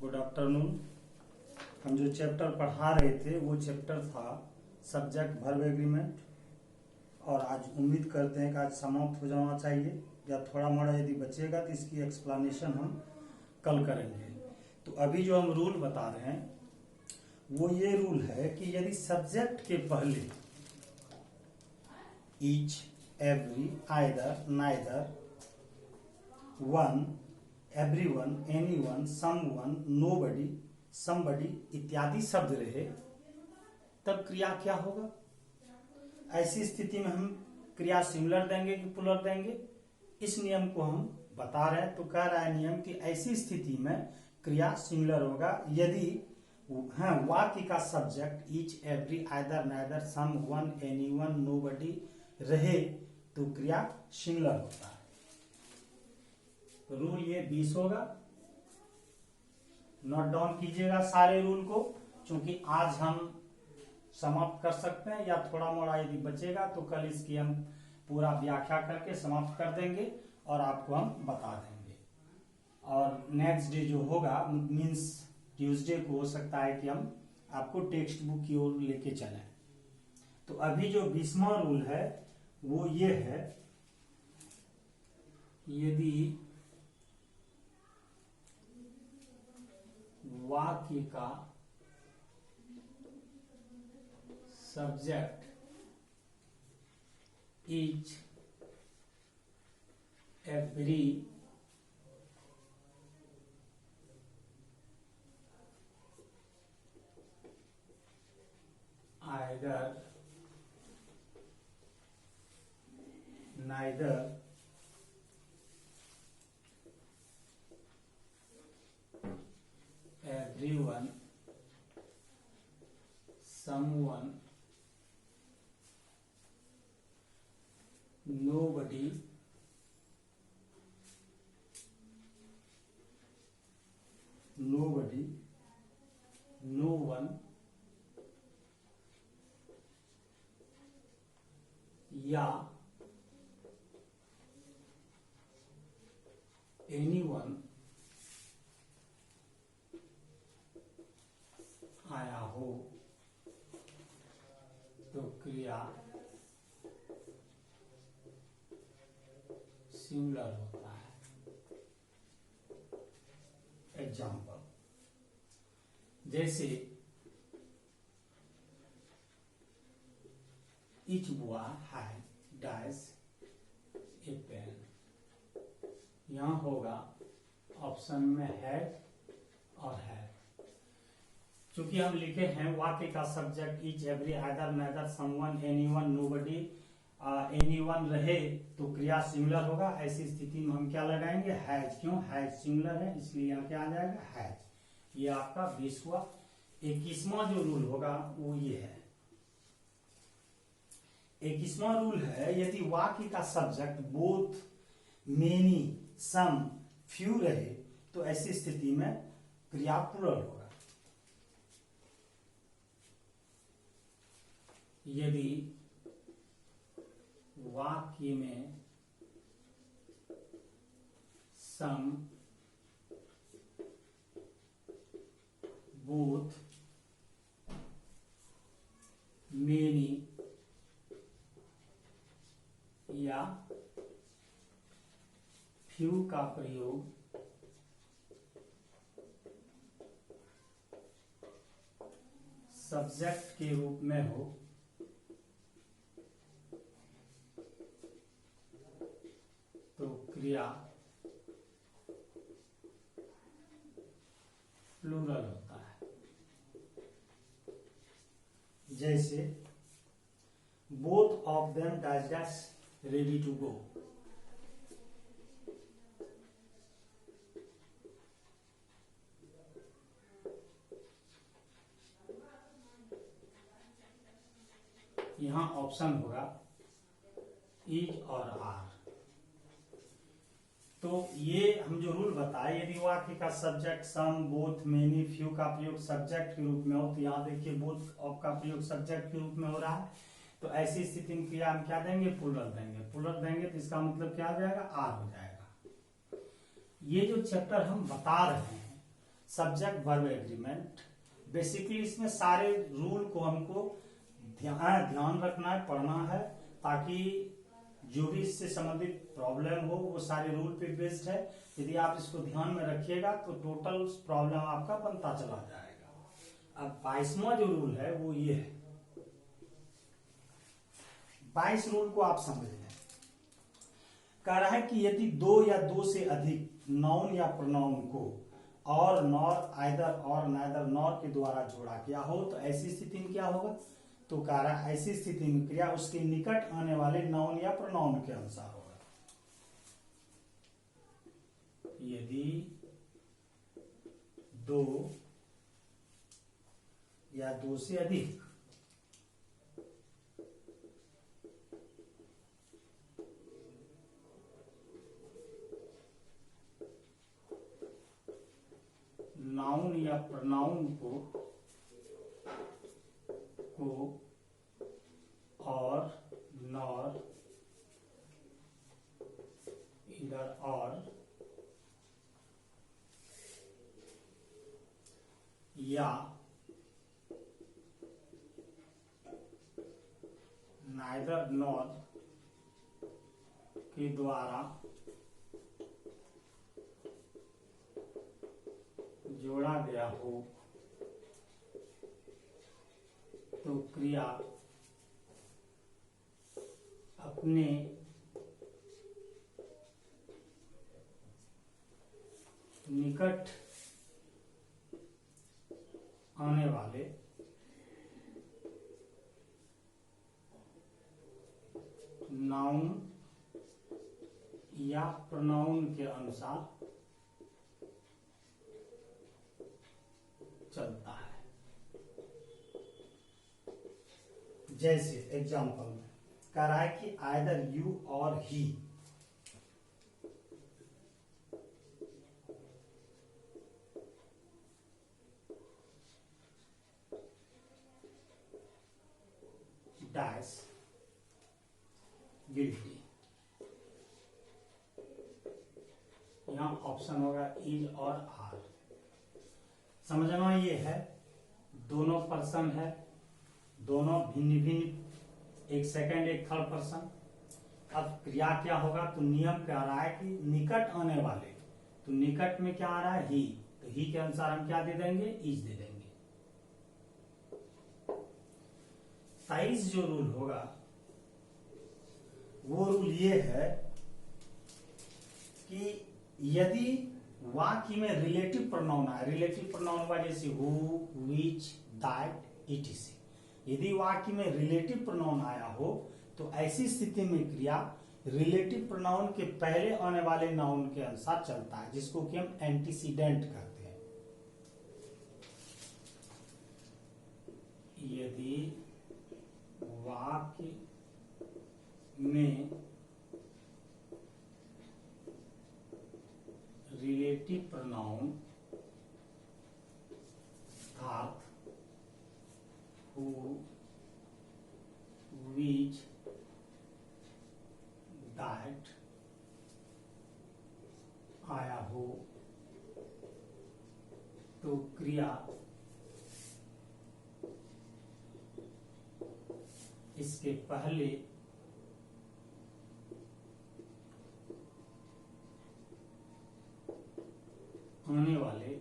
Good afternoon. हम जो chapter पढ़ा रहे थे वो चैप्टर था सब्जेक्ट वर्ब एग्रीमेंट, और आज उम्मीद करते हैं कि आज समाप्त हो जाना चाहिए, या थोड़ा मोड़ा यदि बचेगा तो इसकी एक्सप्लेनेशन हम कल करेंगे। तो अभी जो हम रूल बता रहे हैं वो ये रूल है कि यदि सब्जेक्ट के पहले each, every, either, neither, one, everyone, anyone, someone, nobody, somebody इत्यादि शब्द रहे तब क्रिया क्या होगा। ऐसी स्थिति में हम क्रिया सिंगुलर देंगे कि प्लूरल देंगे, इस नियम को हम बता रहे हैं। तो कह रहा है नियम कि ऐसी स्थिति में क्रिया सिंगुलर होगा यदि वाक्य का subject each, every, either, neither, some, one, anyone, nobody रहे तो क्रिया सिंगुलर होता है। रूल ये 20 होगा, नोट डाउन कीजिएगा सारे रूल को, क्योंकि आज हम समाप्त कर सकते हैं, या थोड़ा मोड़ा यदि बचेगा तो कल इसकी हम पूरा व्याख्या करके समाप्त कर देंगे और आपको हम बता देंगे। और नेक्स्ट डे जो होगा मीन्स ट्यूसडे को हो सकता है कि हम आपको टेक्स्ट बुक की ओर लेके चलें। तो अभी जो 20वां रूल है वो ये है, यदि वाक्य का subject each, every, either, neither, everyone, someone, nobody, no one, या anyone आया हो तो क्रिया सिंगुलर होता है। एग्जाम्पल जैसे each boy had dash a pen, यहां होगा ऑप्शन में हैड और है। चूंकि हम लिखे हैं वाक्य का subject each, every, either, neither, someone, anyone, nobody, anyone रहे तो क्रिया सिंगुलर होगा। ऐसी स्थिति में हम क्या लगाएंगे, हैज। क्यों, हैज सिंगुलर है इसलिए यहाँ क्या आ जाएगा, हैज। ये आपका 20वां। 21वां जो रूल होगा वो ये है। 21वां रूल है, यदि वाक्य का सब्जेक्ट बोथ, मेनी, सम, फ्यू रहे तो ऐसी स्थिति में क्रिया प्लूरल होगा। यदि वाक्य में सम, बोथ, मेनी या फ्यू का प्रयोग सब्जेक्ट के रूप में हो तो क्रिया प्लूरल होता है। जैसे both of them dash dash ready to go, यहां ऑप्शन होगा इज और आर। तो ये हम जो रूल बताए, यदि वाक्य का सब्जेक्ट सम, बोथ, मेनी, फ्यू का प्रयोग सब्जेक्ट के रूप में हो, तो यहाँ देखिए बोथ ऑफ का प्रयोग सब्जेक्ट के रूप में हो रहा है, तो ऐसी स्थिति में क्रिया हम क्या देंगे, प्लूरल देंगे। प्लूरल देंगे तो इसका मतलब क्या हो जाएगा, आर हो जाएगा। ये जो चैप्टर हम बता रहे हैं सब्जेक्ट वर्ब एग्रीमेंट। बेसिकली इसमें सारे रूल को हमको ध्यान रखना है, पढ़ना है, ताकि जो भी इससे संबंधित प्रॉब्लम हो वो सारे रूल पे बेस्ड है। यदि आप इसको ध्यान में रखिएगा तो टोटल प्रॉब्लम आपका बनता चला जाएगा। अब 22वां जो रूल है वो ये है। 22 रूल को आप समझ लें। कह रहा है कि यदि दो या दो से अधिक नाउन या प्रोनाउन को और, नॉर, आइदर और, नाइदर, नॉर के द्वारा जोड़ा गया हो तो ऐसी स्थिति में क्या होगा? तो कह रहा है ऐसी स्थिति में क्रिया उसके निकट आने वाले नाउन या प्रोनाउन के अनुसार होगा। यदि दो या दो से अधिक नाउन या प्रोनाउन को और, नॉर, इधर और या नाइदर नॉर के द्वारा जोड़ा गया हो तो क्रिया अपने निकट आने वाले नाउन या प्रोनाउन के अनुसार चलता है। जैसे एग्जाम्पल में कह रहा है कि आइदर यू और ही, डैश गिल्टी। यहां ऑप्शन होगा इज और आर। समझना ये है दोनों पर्सन है, दोनों भिन्न भिन्न, एक सेकंड एक थर्ड पर्सन। अब क्रिया क्या होगा? तो नियम कह रहा है कि निकट आने वाले, तो निकट में क्या आ रहा है? ही, तो ही के अनुसार हम क्या दे देंगे? इज दे देंगे। 23 जो रूल होगा वो रूल ये है कि यदि वाक्य में रिलेटिव प्रोनाउन आए, रिलेटिव प्रोनाउन हुआ जैसे हु, विच, दैट, इटीसी। यदि वाक्य में रिलेटिव प्रोनाउन आया हो तो ऐसी स्थिति में क्रिया रिलेटिव प्रोनाउन के पहले आने वाले नाउन के अनुसार चलता है, जिसको कि हम एंटीसीडेंट कहते हैं। यदि वाक्य में रिलेटिव प्रोनाउन अर्थात हु, विच, दैट आया हो तो क्रिया इसके पहले आने वाले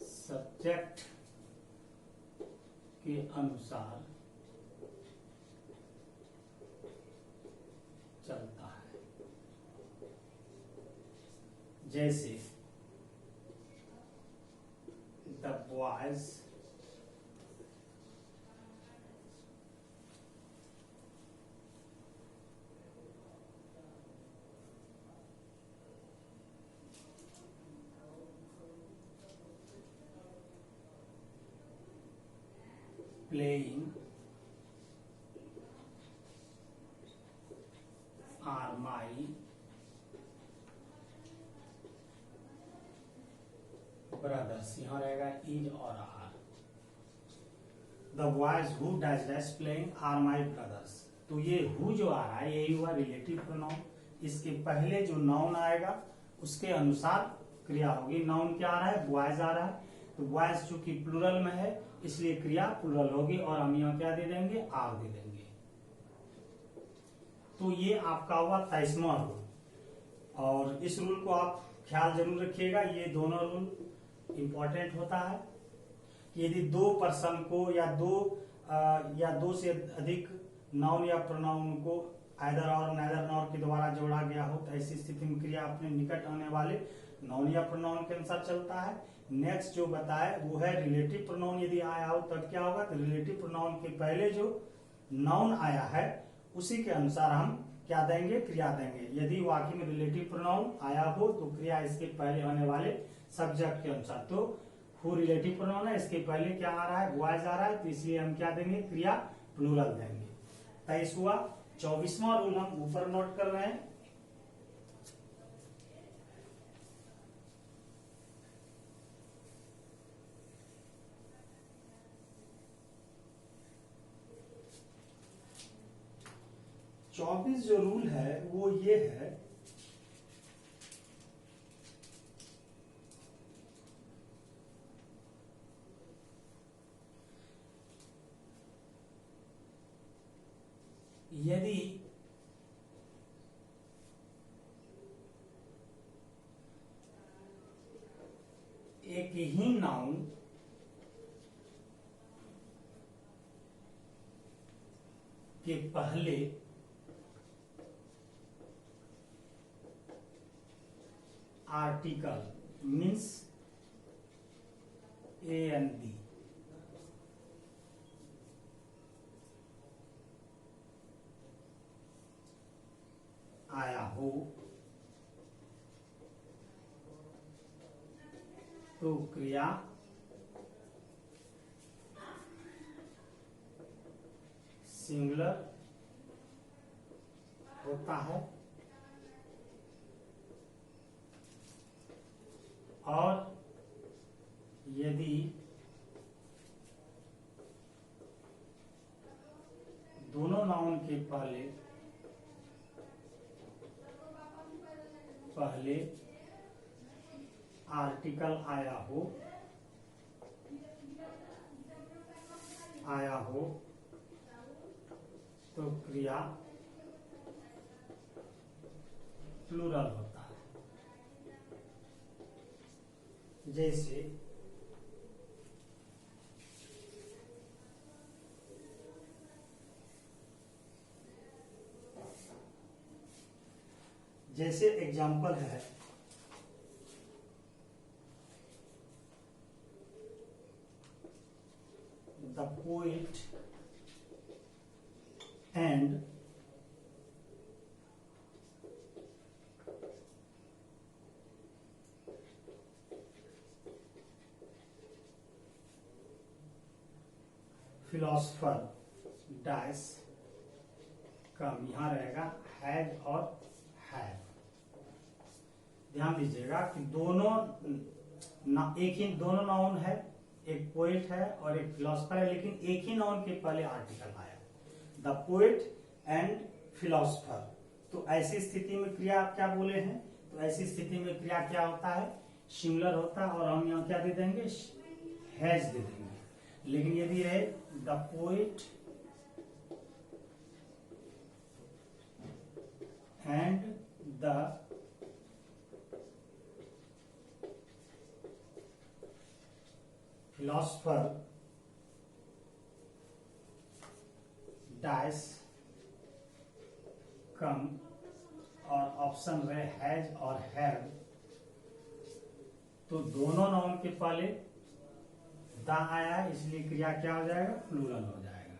सब्जेक्ट के अनुसार चलता है। जैसे the boys playing are my brothers। यहां रहेगा इज और are. The boys who dash dash playing are my brothers. तो ये हु जो आ रहा है यही हुआ रिलेटिव प्रोनाउन। इसके पहले जो नाउन आएगा उसके अनुसार क्रिया होगी। नाउन क्या आ रहा है, बॉयज आ रहा है, तो बॉयज चूंकि प्लूरल में है इसलिए क्रिया प्लूरल होगी और हम यहाँ क्या दे देंगे, आर दे देंगे। तो ये आपका हुआ 23वां रूल। और इस रूल को आप ख्याल जरूर रखिएगा, ये दोनों रूल इंपॉर्टेंट होता है कि यदि दो पर्सन को या दो से अधिक नाउन या प्रोनाउन को आइदर और नाइदर नॉर के द्वारा जोड़ा गया हो तो ऐसी स्थिति में क्रिया अपने निकट आने वाले नाउन या प्रोनाउन के अनुसार चलता है। नेक्स्ट जो बताए वो है रिलेटिव प्रोनाउन। यदि आया हो तब क्या होगा, तो रिलेटिव प्रोनाउन के पहले जो नाउन आया है उसी के अनुसार हम क्या देंगे, क्रिया देंगे। यदि वाक्य में रिलेटिव प्रोनाउन आया हो तो क्रिया इसके पहले आने वाले सब्जेक्ट के अनुसार। तो हु रिलेटिव प्रोनाउन है, इसके पहले क्या आ रहा है, बॉयज आ रहा है, तो इसलिए हम क्या देंगे, क्रिया प्लूरल देंगे। 23 हुआ। 24वां रूल हम ऊपर नोट कर रहे हैं। चौबीस जो रूल है वो ये है यदि एक ही नाउन के पहले article means A and B आया हो तो क्रिया सिंगुलर होता है और यदि दोनों नाउन के पहले आर्टिकल आया हो तो क्रिया प्लूरल होता है। जैसे एग्जाम्पल है the poet and philosopher dash come, यहां रहेगा हैज और हैव। ध्यान दीजिएगा कि दोनों नाउन है, एक पोएट है और एक फिलोसफर है, लेकिन एक ही नाउन के पहले आर्टिकल आया, द पोएट एंड फिलोसफर। तो ऐसी स्थिति में क्रिया आप क्या बोले हैं, तो ऐसी स्थिति में क्रिया क्या होता है, सिंगुलर होता है और हम यहाँ क्या दे देंगे, हैज दे देंगे। लेकिन यदि है the poet and the philosopher dash come और ऑप्शन रहे हैज और हैव, तो दोनों नाउन के पहले द आया है इसलिए क्रिया क्या हो जाएगा, प्लूरल हो जाएगा।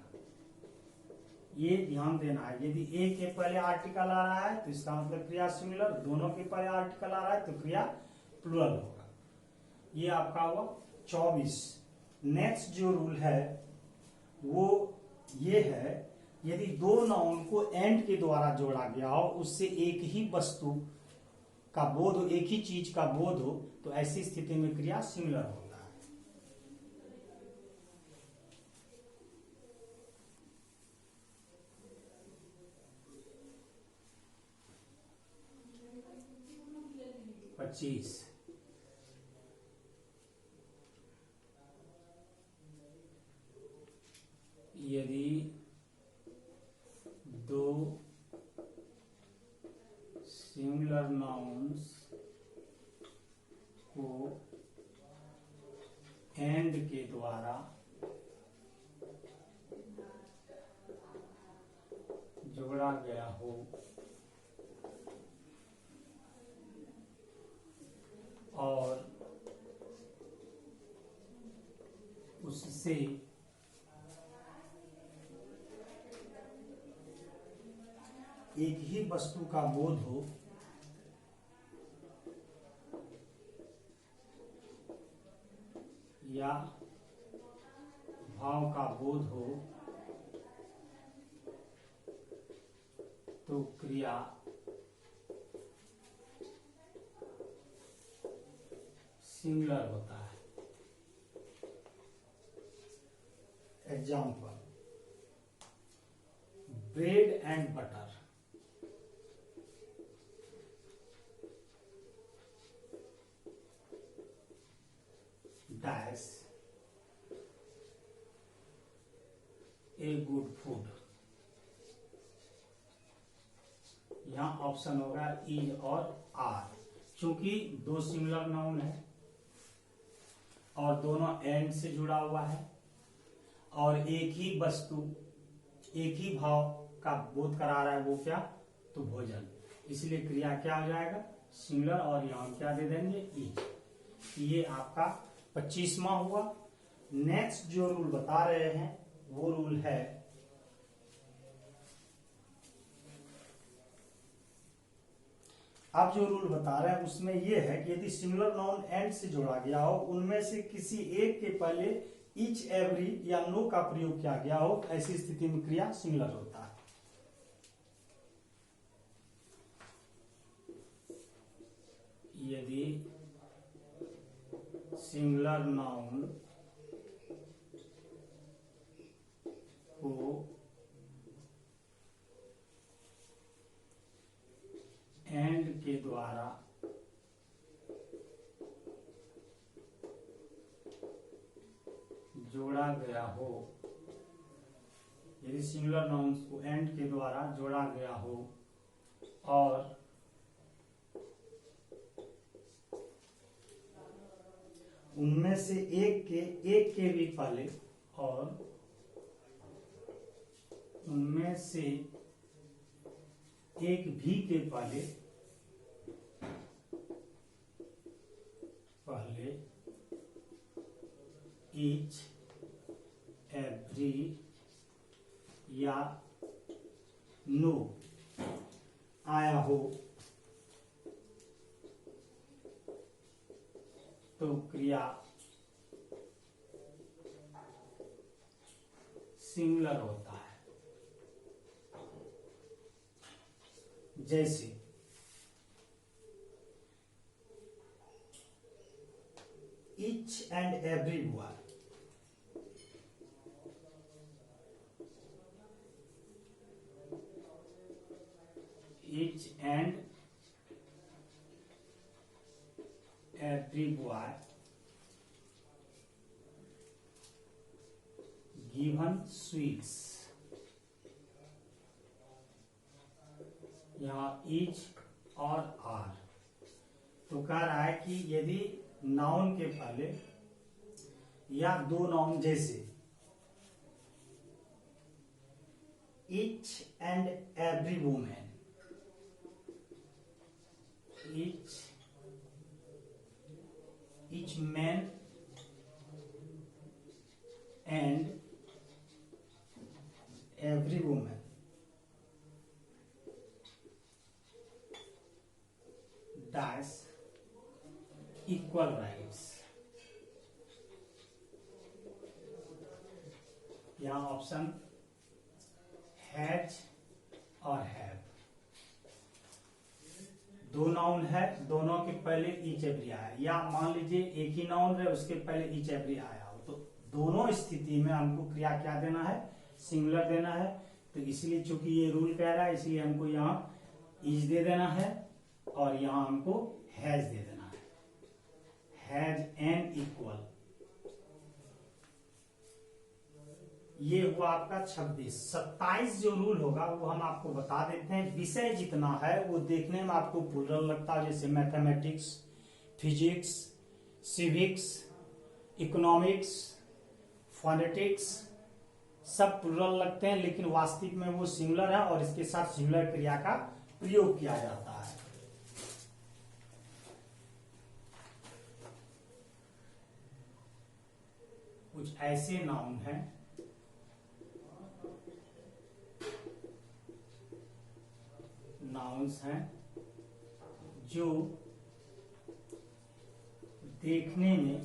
ये ध्यान देना है। यदि ए के पहले आर्टिकल आ रहा है तो इसका मतलब क्रिया सिंगुलर, दोनों के पहले आर्टिकल आ रहा है तो क्रिया प्लूरल होगा। ये आपका हुआ 24। नेक्स्ट जो रूल है वो ये है, यदि दो नाउन को एंड के द्वारा जोड़ा गया हो, उससे एक ही वस्तु का बोध हो, एक ही चीज का बोध हो, तो ऐसी स्थिति में क्रिया सिंगुलर होता है। 25। यदि दो सिंगुलर नाउन्स को एंड के द्वारा जोड़ा गया हो और उससे एक ही वस्तु का बोध हो या भाव का बोध हो तो क्रिया सिंगुलर होता है। Example, bread and butter. Dash a good food. यहां ऑप्शन होगा इज और आर। चूंकि दो सिंगुलर नाउन है और दोनों एंड से जुड़ा हुआ है और एक ही वस्तु एक ही भाव का बोध करा रहा है, वो क्या? तो भोजन। इसलिए क्रिया क्या हो जाएगा? सिंगुलर। और यहां क्या दे देंगे? इज। ये आपका 25वां हुआ। नेक्स्ट जो रूल बता रहे हैं वो रूल है आप जो रूल बता रहे हैं उसमें ये है कि यदि सिंगुलर नाउन एंड से जोड़ा गया हो, उनमें से किसी एक के पहले ईच, एवरी या नो का प्रयोग किया गया हो, ऐसी स्थिति में क्रिया सिंगुलर होता है। यदि सिंगुलर नाउन को एंड के द्वारा जोड़ा गया हो, यदि सिंगुलर नाउन्स को एंड के द्वारा जोड़ा गया हो और उनमें से एक के भी पहले और उनमें से एक भी के पहले ईच, एवरी या नो आया हो तो क्रिया सिंगुलर होता है। जैसे each and every हुआ, each and every boy given sweets। यहाँ each और आर तो कह रहा है कि यदि नाउन के पहले या दो नाउन जैसे each and every woman, each man and every woman dash equal rights। यहाँ ऑप्शन हैज और हैव, दो नाउन है, दोनों के पहले ईच एवरी आया, या मान लीजिए एक ही नाउन है उसके पहले ईच एवरी आया हो, तो दोनों स्थिति में हमको क्रिया क्या देना है? सिंगुलर देना है। तो इसलिए चूंकि ये रूल कह रहा है इसलिए हमको यहाँ इज दे देना है और यहाँ हमको हैज दे देना है। Has an equal. ये हुआ आपका 26। 27 जो रूल होगा वो हम आपको बता देते हैं। विषय जितना है वो देखने में आपको प्लूरल लगता है, जैसे mathematics, physics, civics, economics, phonetics, सब प्लूरल लगते हैं, लेकिन वास्तविक में वो सिंगुलर है और इसके साथ सिंगुलर क्रिया का प्रयोग किया जाता है। कुछ ऐसे नाउन हैं नाउन्स हैं जो देखने में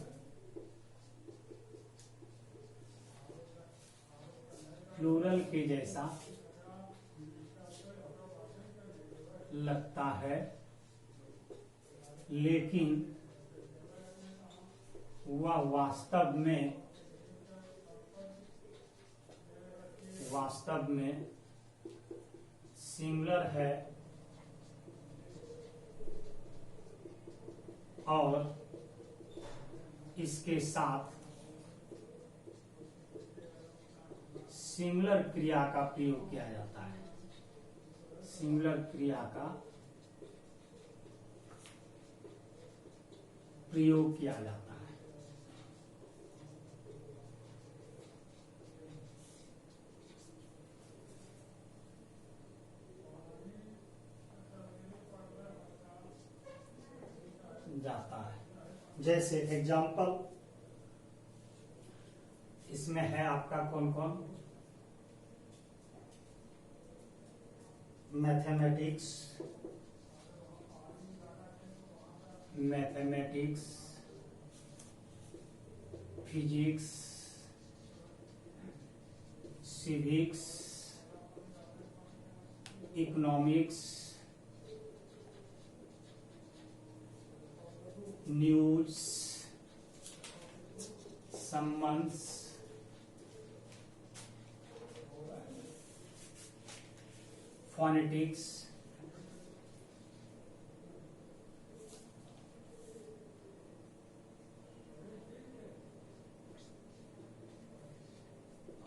प्लूरल के जैसा लगता है, लेकिन वह वास्तव में सिंगुलर है और इसके साथ सिंगुलर क्रिया का प्रयोग किया जाता है। सिंगुलर क्रिया का प्रयोग किया जाता है। जैसे एग्जाम्पल इसमें है आपका कौन कौन, mathematics, physics, civics, economics, news, summons, phonetics,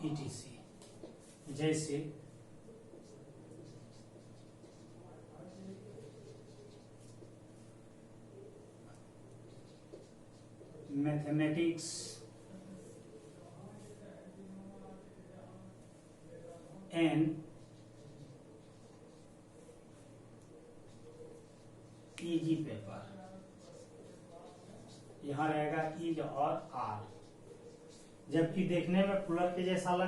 etc। जैसे मैथमेटिक्स एंड इजी पेपर, यहां रहेगा इज और आर, जबकि देखने में प्लूरल के जैसा लग